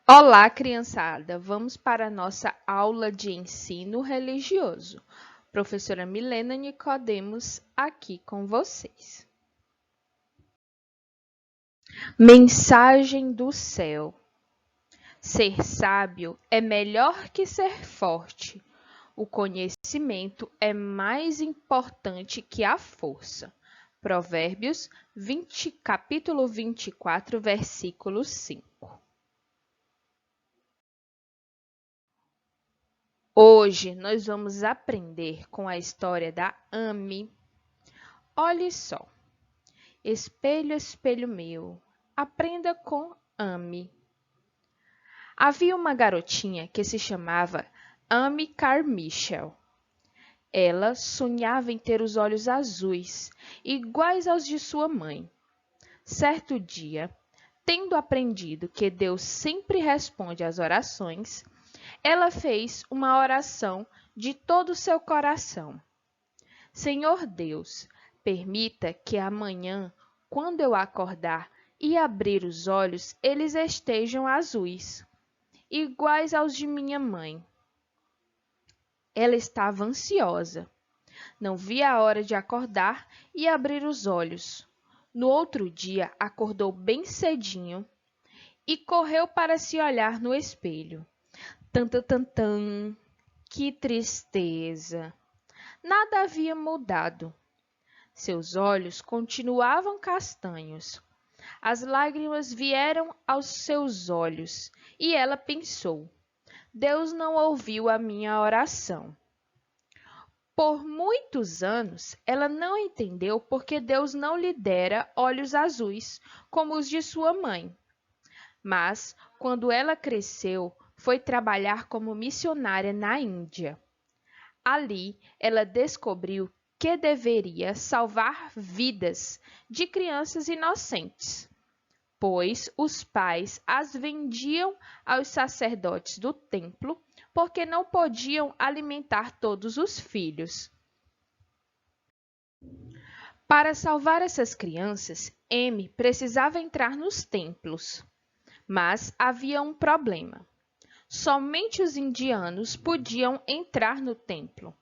Olá, criançada! Vamos para a nossa aula de ensino religioso. Professora Milena Nicodemos aqui com vocês. Mensagem do céu. Ser sábio é melhor que ser forte. O conhecimento é mais importante que a força. Provérbios 20, capítulo 24, versículo 5. Hoje nós vamos aprender com a história da Amy. Olhe só, espelho, espelho meu, aprenda com Amy. Havia uma garotinha que se chamava Amy Carmichael. Ela sonhava em ter os olhos azuis, iguais aos de sua mãe. Certo dia, tendo aprendido que Deus sempre responde às orações, ela fez uma oração de todo o seu coração. Senhor Deus, permita que amanhã, quando eu acordar e abrir os olhos, eles estejam azuis, iguais aos de minha mãe. Ela estava ansiosa. Não via a hora de acordar e abrir os olhos. No outro dia, acordou bem cedinho e correu para se olhar no espelho. Tan, tan, tan, tan. Que tristeza! Nada havia mudado. Seus olhos continuavam castanhos. As lágrimas vieram aos seus olhos e ela pensou: Deus não ouviu a minha oração. Por muitos anos, ela não entendeu por que Deus não lhe dera olhos azuis, como os de sua mãe. Mas, quando ela cresceu, foi trabalhar como missionária na Índia. Ali, ela descobriu que deveria salvar vidas de crianças inocentes, pois os pais as vendiam aos sacerdotes do templo porque não podiam alimentar todos os filhos. Para salvar essas crianças, Amy precisava entrar nos templos, mas havia um problema. Somente os indianos podiam entrar no templo.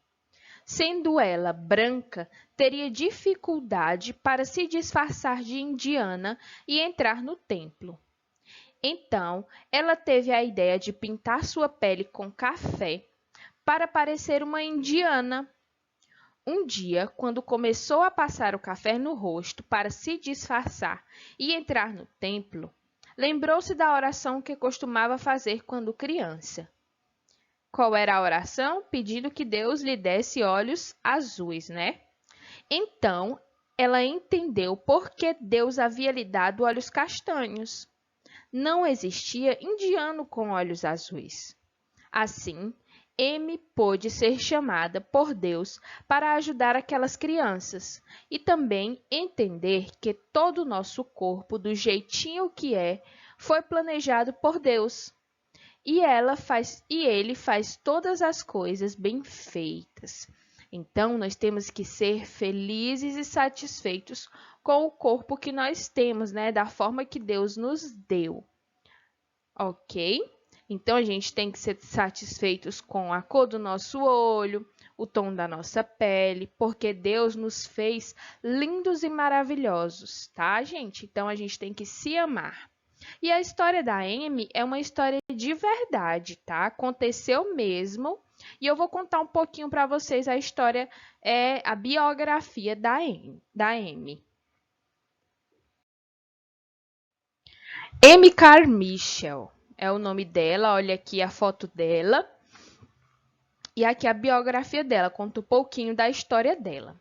Sendo ela branca, teria dificuldade para se disfarçar de indiana e entrar no templo. Então, ela teve a ideia de pintar sua pele com café para parecer uma indiana. Um dia, quando começou a passar o café no rosto para se disfarçar e entrar no templo, lembrou-se da oração que costumava fazer quando criança. Qual era a oração? Pedindo que Deus lhe desse olhos azuis, né? Então, ela entendeu por que Deus havia lhe dado olhos castanhos. Não existia indiano com olhos azuis. Assim, Amy pôde ser chamada por Deus para ajudar aquelas crianças e também entender que todo o nosso corpo, do jeitinho que é, foi planejado por Deus. E ele faz todas as coisas bem feitas. Então, nós temos que ser felizes e satisfeitos com o corpo que nós temos, né? Da forma que Deus nos deu. Ok? Então, a gente tem que ser satisfeitos com a cor do nosso olho, o tom da nossa pele, porque Deus nos fez lindos e maravilhosos, tá, gente? Então, a gente tem que se amar. E a história da Amy é uma história de verdade, tá? Aconteceu mesmo. E eu vou contar um pouquinho para vocês a história, a biografia da Amy. Amy Carmichael é o nome dela. Olha aqui a foto dela. E aqui a biografia dela. Conta um pouquinho da história dela.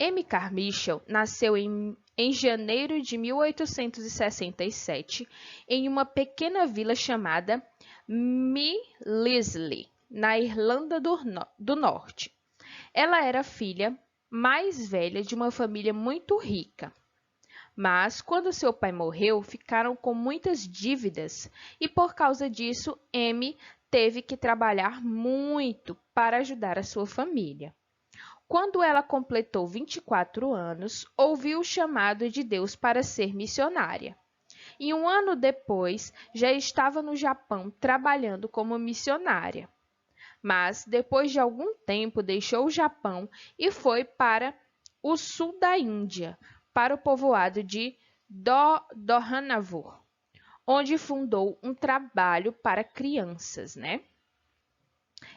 Amy Carmichael nasceu em janeiro de 1867 em uma pequena vila chamada Millislee, na Irlanda do Norte. Ela era filha mais velha de uma família muito rica. Mas, quando seu pai morreu, ficaram com muitas dívidas e, por causa disso, Amy teve que trabalhar muito para ajudar a sua família. Quando ela completou 24 anos, ouviu o chamado de Deus para ser missionária. e um ano depois já estava no Japão trabalhando como missionária. Mas, depois de algum tempo, deixou o Japão e foi para o sul da Índia, para o povoado de Dohanavur, onde fundou um trabalho para crianças, né?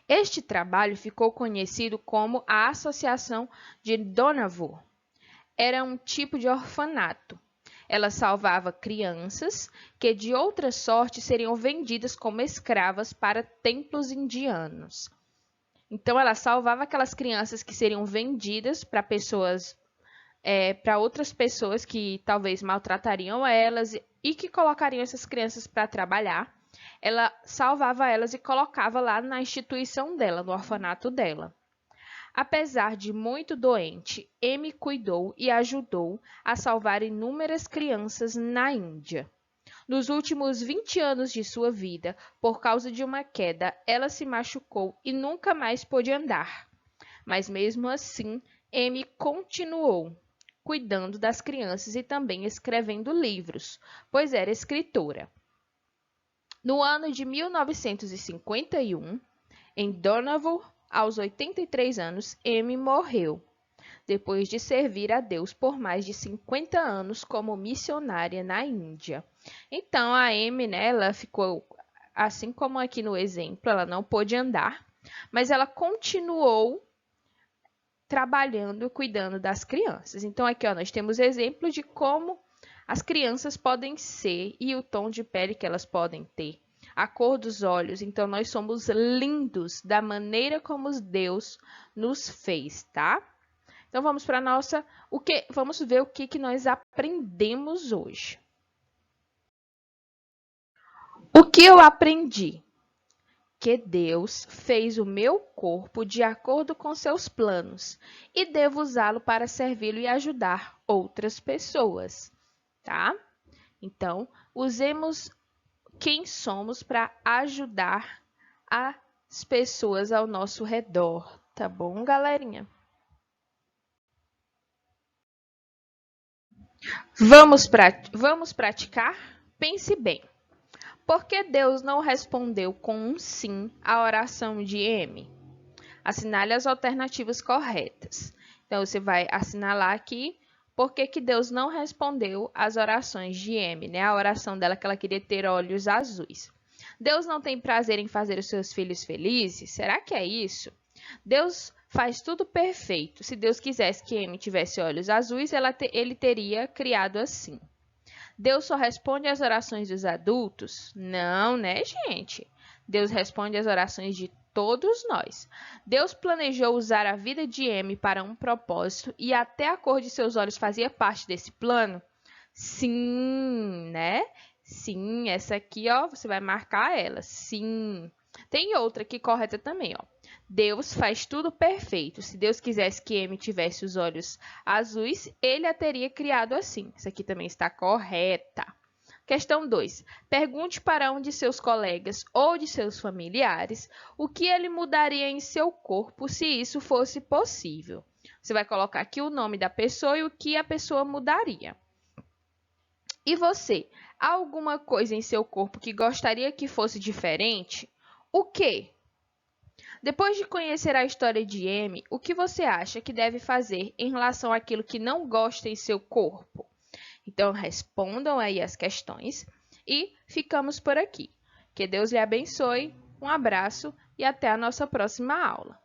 Este trabalho ficou conhecido como a Associação de Donavur. Era um tipo de orfanato. Ela salvava crianças que de outra sorte seriam vendidas como escravas para templos indianos. Então, ela salvava aquelas crianças que seriam vendidas para para outras pessoas que talvez maltratariam elas e que colocariam essas crianças para trabalhar. Ela salvava elas e colocava lá na instituição dela, no orfanato dela. Apesar de muito doente, Amy cuidou e ajudou a salvar inúmeras crianças na Índia. Nos últimos 20 anos de sua vida, por causa de uma queda, ela se machucou e nunca mais pôde andar. Mas mesmo assim, Amy continuou cuidando das crianças e também escrevendo livros, pois era escritora. No ano de 1951, em Dohnavur, aos 83 anos, Amy morreu, depois de servir a Deus por mais de 50 anos como missionária na Índia. Então, a Amy, né, ela ficou, assim como aqui no exemplo, ela não pôde andar, mas ela continuou trabalhando, cuidando das crianças. Então, aqui ó, nós temos exemplo de como as crianças podem ser e o tom de pele que elas podem ter. A cor dos olhos, então nós somos lindos da maneira como Deus nos fez, tá? Então vamos para vamos ver o que nós aprendemos hoje. O que eu aprendi? Que Deus fez o meu corpo de acordo com seus planos e devo usá-lo para servi-lo e ajudar outras pessoas, tá? Então, usemos quem somos para ajudar as pessoas ao nosso redor, tá bom, galerinha? Vamos praticar? Pense bem. Por que Deus não respondeu com um sim à oração de Amy? Assinale as alternativas corretas. Então, você vai assinalar aqui por que Deus não respondeu às orações de Amy, né? A oração dela que ela queria ter olhos azuis. Deus não tem prazer em fazer os seus filhos felizes? Será que é isso? Deus faz tudo perfeito. Se Deus quisesse que Amy tivesse olhos azuis, ele teria criado assim. Deus só responde às orações dos adultos? Não, né, gente? Deus responde às orações de todos nós. Deus planejou usar a vida de Amy para um propósito e até a cor de seus olhos fazia parte desse plano? Sim, né? Sim, essa aqui, ó, você vai marcar ela. Sim. Tem outra aqui correta também, ó. Deus faz tudo perfeito. Se Deus quisesse que Amy tivesse os olhos azuis, ele a teria criado assim. Isso aqui também está correta. Questão 2. Pergunte para um de seus colegas ou de seus familiares o que ele mudaria em seu corpo se isso fosse possível. Você vai colocar aqui o nome da pessoa e o que a pessoa mudaria. E você, há alguma coisa em seu corpo que gostaria que fosse diferente? O quê? Depois de conhecer a história de Amy, o que você acha que deve fazer em relação àquilo que não gosta em seu corpo? Então, respondam aí as questões e ficamos por aqui. Que Deus lhe abençoe, um abraço e até a nossa próxima aula.